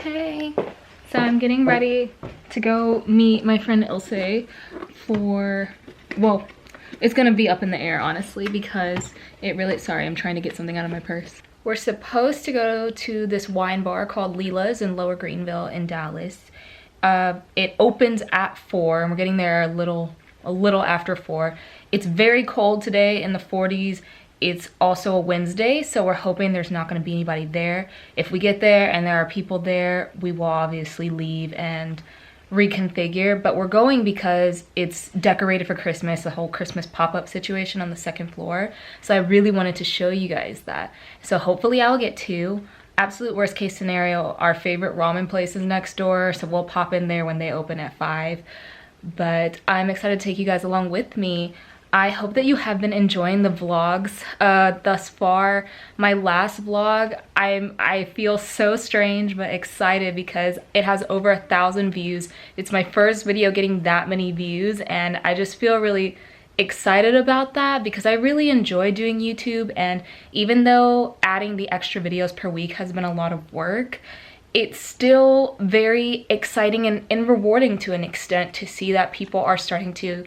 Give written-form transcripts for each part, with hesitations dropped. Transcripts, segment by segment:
Hey, so I'm getting ready to go meet my friend Ilse for, well, it's gonna be up in the air honestly because it really, sorry, I'm trying to get something out of my purse. We're supposed to go to this wine bar called Lila's in Lower Greenville in Dallas. It opens at 4 and we're getting there a little after 4. It's very cold today, in the 40s. It's also a Wednesday, so we're hoping there's not going to be anybody there. If we get there and there are people there, we will obviously leave and reconfigure. But we're going because it's decorated for Christmas, the whole Christmas pop-up situation on the 2nd floor. So I really wanted to show you guys that. So hopefully I'll get 2. Absolute worst case scenario, our favorite ramen place is next door, so we'll pop in there when they open at 5. But I'm excited to take you guys along with me. I hope that you have been enjoying the vlogs thus far. My last vlog, I feel so strange but excited because it has over 1,000 views. It's my first video getting that many views, and I just feel really excited about that because I really enjoy doing YouTube, and even though adding the extra videos per week has been a lot of work, it's still very exciting and rewarding to an extent to see that people are starting to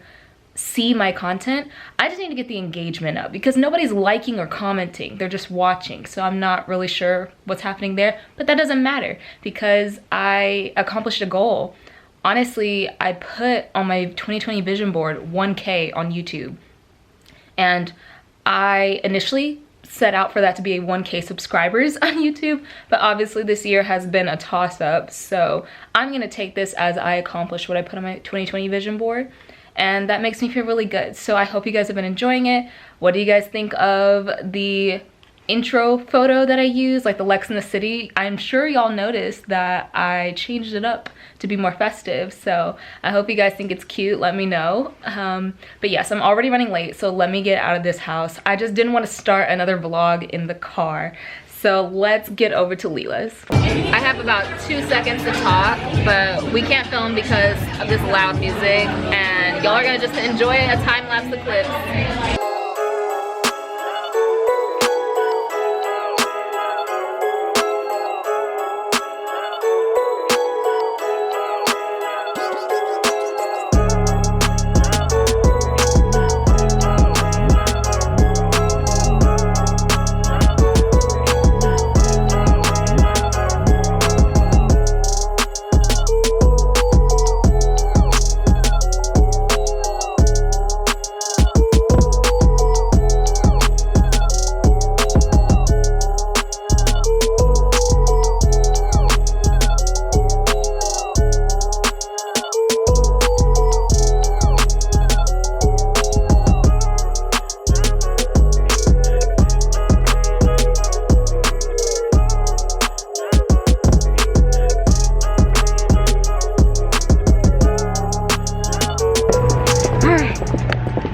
see my content. I just need to get the engagement up because nobody's liking or commenting, they're just watching. So I'm not really sure what's happening there, but that doesn't matter because I accomplished a goal. Honestly, I put on my 2020 vision board 1K on YouTube, and I initially set out for that to be a 1K subscribers on YouTube, but obviously this year has been a toss-up, so I'm gonna take this as I accomplished what I put on my 2020 vision board, and that makes me feel really good. So I hope you guys have been enjoying it. What do you guys think of the intro photo that I used, like the Lex in the City? I'm sure y'all noticed that I changed it up to be more festive, so I hope you guys think it's cute. Let me know. But yes, I'm already running late, so let me get out of this house. I just didn't want to start another vlog in the car, so let's get over to Lila's. I have about 2 seconds to talk, but we can't film because of this loud music, and y'all are gonna just enjoy a time-lapse eclipse.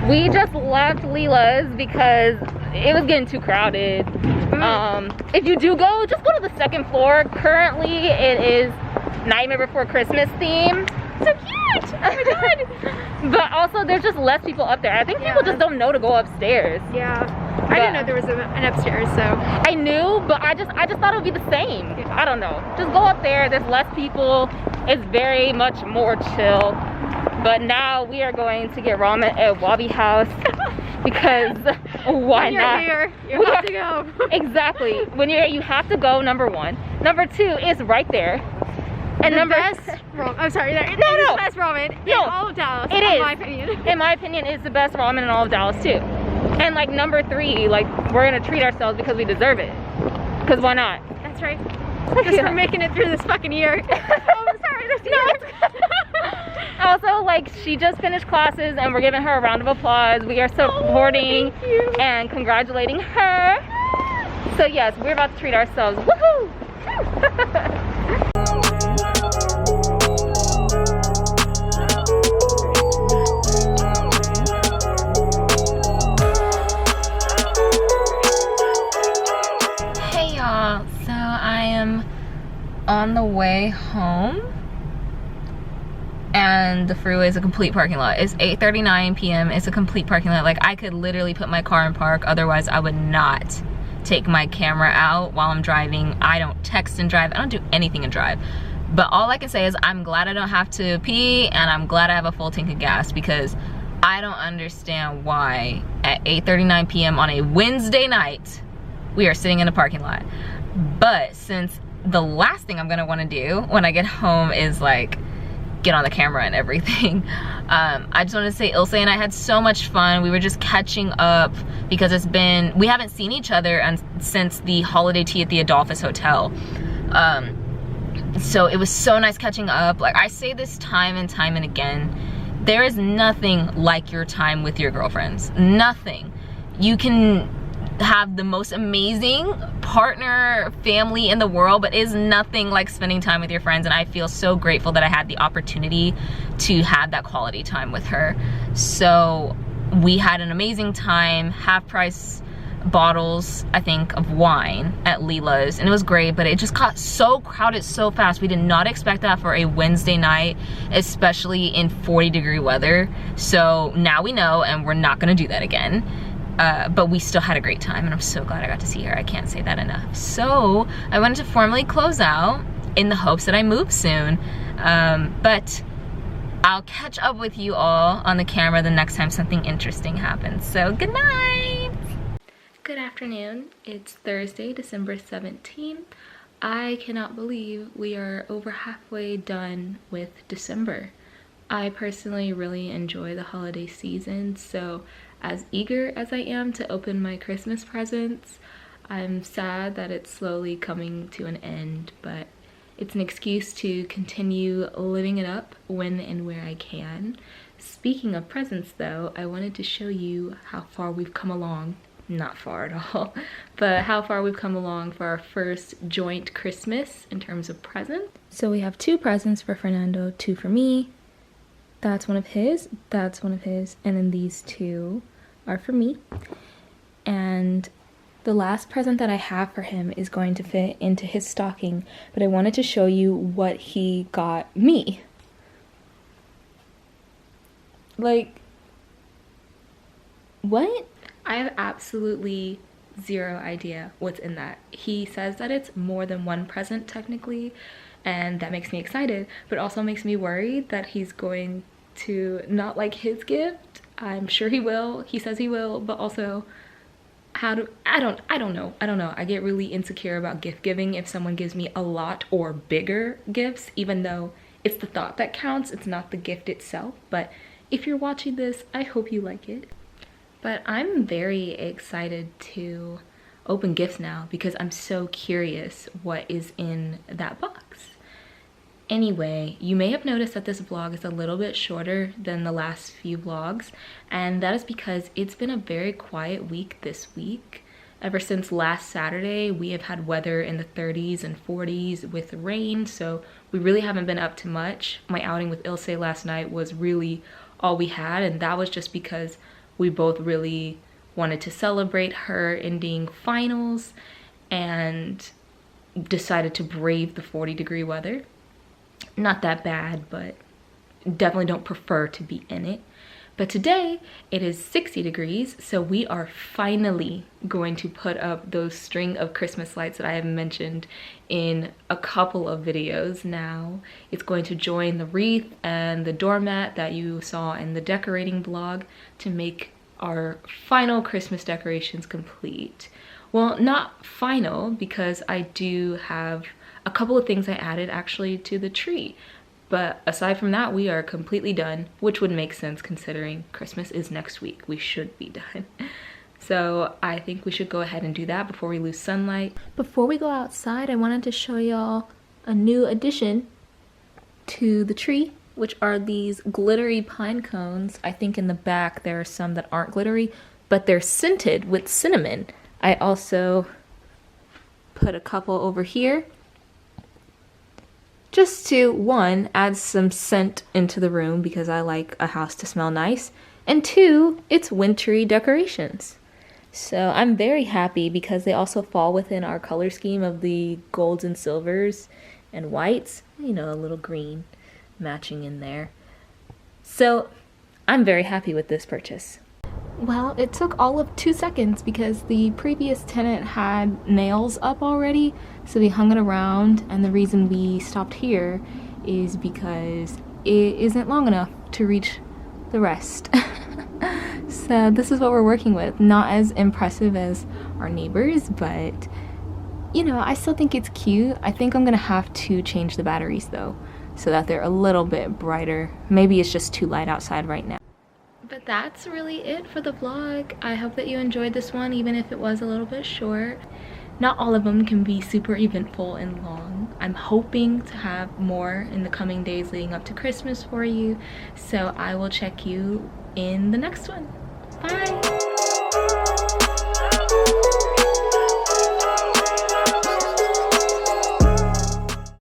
We just left Lila's because it was getting too crowded. If you do go, just go to the 2nd floor. Currently, it is Nightmare Before Christmas theme. So cute! Oh my god! But also, there's just less people up there. I think people just don't know to go upstairs. Yeah. I didn't know there was an upstairs, so. I knew, but I just thought it would be the same. Yeah. I don't know. Just go up there. There's less people. It's very much more chill. But now we are going to get ramen at Wabi House because why not? Here, you have to go. Exactly. When you're here, you have to go, number 1. Number 2 is right there. And the best ramen. I'm sorry. No. The best ramen in all of Dallas. It is. In my opinion. In my opinion, it's the best ramen in all of Dallas too. And like number 3, like we're gonna treat ourselves because we deserve it. Because why not? That's right. Because we're making it through this fucking year. Oh, I'm sorry. Also, like, she just finished classes and we're giving her a round of applause. We are supporting and congratulating her. So yes, we're about to treat ourselves. Woohoo! Hey y'all, so I am on the way home and the freeway is a complete parking lot. It's 8:39 p.m. It's a complete parking lot. Like, I could literally put my car in park, otherwise I would not take my camera out while I'm driving. I don't text and drive. I don't do anything and drive. But all I can say is I'm glad I don't have to pee, and I'm glad I have a full tank of gas, because I don't understand why at 8:39 p.m. on a Wednesday night we are sitting in a parking lot. But since the last thing I'm gonna wanna do when I get home is like get on the camera and everything, I just wanna say Ilse and I had so much fun. We were just catching up because we haven't seen each other since the holiday tea at the Adolphus Hotel. So it was so nice catching up. Like I say this time and time and again, there is nothing like your time with your girlfriends. Nothing. You can have the most amazing partner, family in the world, but it is nothing like spending time with your friends, and I feel so grateful that I had the opportunity to have that quality time with her. So we had an amazing time, half price bottles, I think, of wine at Leela's, and it was great, but it just got so crowded so fast. We did not expect that for a Wednesday night, especially in 40-degree weather. So now we know, and we're not gonna do that again. But we still had a great time, and I'm so glad I got to see her. I can't say that enough. So I wanted to formally close out in the hopes that I move soon. But I'll catch up with you all on the camera the next time something interesting happens. So good night. Good afternoon. It's Thursday, December 17th. I cannot believe we are over halfway done with December. I personally really enjoy the holiday season, so as eager as I am to open my Christmas presents, I'm sad that it's slowly coming to an end, but it's an excuse to continue living it up when and where I can. Speaking of presents though, I wanted to show you how far we've come along. Not far at all, but how far we've come along for our first joint Christmas in terms of presents. So we have 2 presents for Fernando, 2 for me. That's one of his, that's one of his, and then these 2 are for me. And the last present that I have for him is going to fit into his stocking, but I wanted to show you what he got me. Like, what? I have absolutely zero idea what's in that. He says that it's more than one present technically, and that makes me excited, but also makes me worried that he's going to not like his gift. I'm sure he will. He says he will, but also I don't know. I get really insecure about gift giving if someone gives me a lot or bigger gifts, even though it's the thought that counts, it's not the gift itself. But if you're watching this, I hope you like it. But I'm very excited to open gifts now because I'm so curious what is in that box. Anyway, you may have noticed that this vlog is a little bit shorter than the last few vlogs, and that is because it's been a very quiet week this week. Ever since last Saturday, we have had weather in the 30s and 40s with rain, so we really haven't been up to much. My outing with Ilse last night was really all we had, and that was just because we both really wanted to celebrate her ending finals and decided to brave the 40-degree weather. Not that bad, but definitely don't prefer to be in it. But today it is 60 degrees, so we are finally going to put up those string of Christmas lights that I have mentioned in a couple of videos now. It's going to join the wreath and the doormat that you saw in the decorating vlog to make our final Christmas decorations complete. Well, not final, because I do have a couple of things I added actually to the tree. But aside from that, we are completely done, which would make sense considering Christmas is next week. We should be done. So I think we should go ahead and do that before we lose sunlight. Before we go outside, I wanted to show y'all a new addition to the tree, which are these glittery pine cones. I think in the back there are some that aren't glittery, but they're scented with cinnamon. I also put a couple over here, just to, 1, add some scent into the room because I like a house to smell nice, and 2, it's wintry decorations. So I'm very happy because they also fall within our color scheme of the golds and silvers and whites, you know, a little green matching in there. So I'm very happy with this purchase. Well, it took all of 2 seconds because the previous tenant had nails up already, so we hung it around, and the reason we stopped here is because it isn't long enough to reach the rest. So this is what we're working with. Not as impressive as our neighbors, but you know, I still think it's cute. I think I'm gonna have to change the batteries though, so that they're a little bit brighter. Maybe it's just too light outside right now. But that's really it for the vlog. I hope that you enjoyed this one, even if it was a little bit short. Not all of them can be super eventful and long. I'm hoping to have more in the coming days leading up to Christmas for you. So I will check you in the next one. Bye!